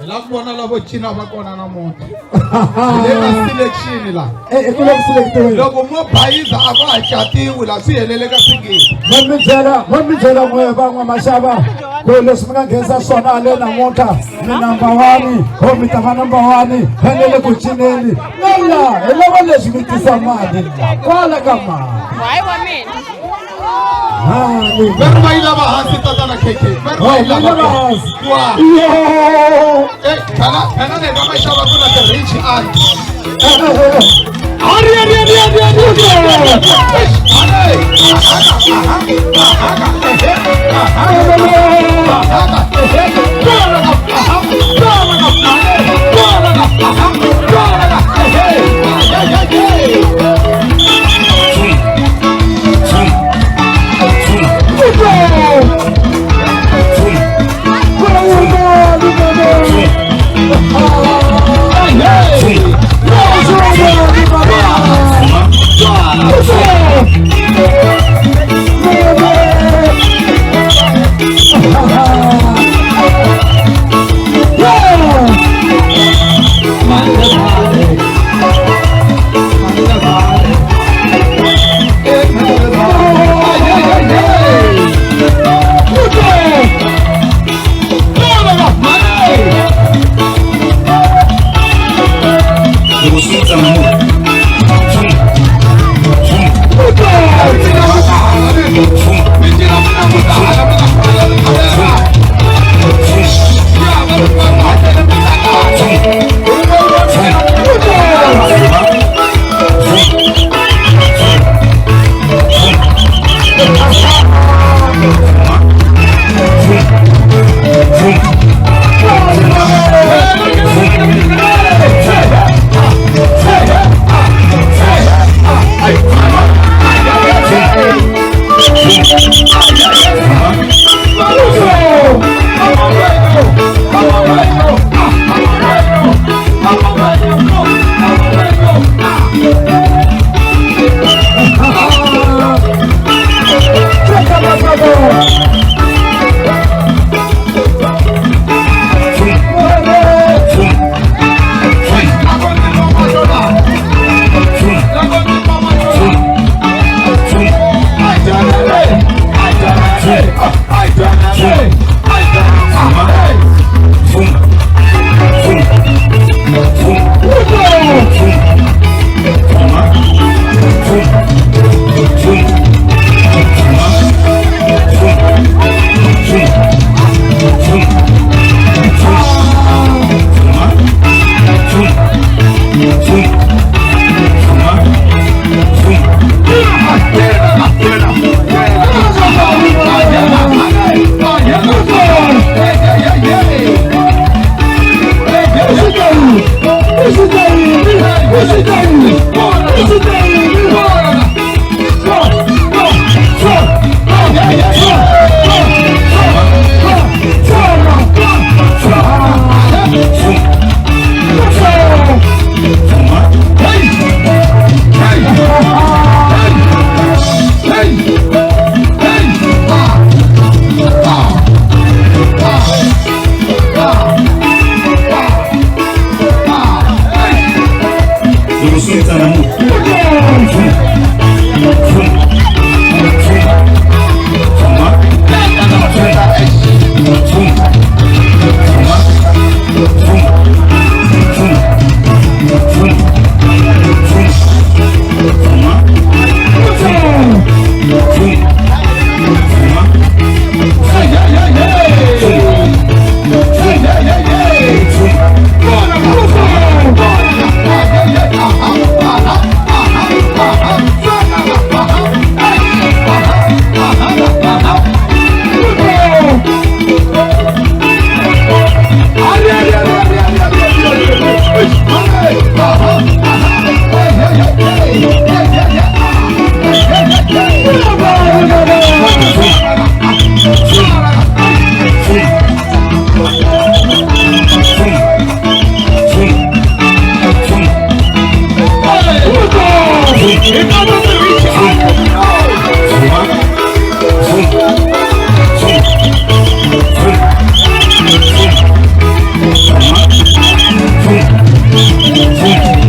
La buona la vocina va con una monta. Le selezione là. E quello che selezionare. Dopo mo paese a chati wala si elele ka singi. Mami jela mo ba ngwa mashaba. Kwelo simanga ngeza sona le na monta. Ni number 1. Ho mitama number 1. Henele kuchineni. Lala, elava leswi mitisa mali. Kwala kama. Why women? Vermaila bahasi tatana keke. Vermaila bahasi. Wow. Kana ne kama shaba kuna the rich aunt. Ari. Thank you.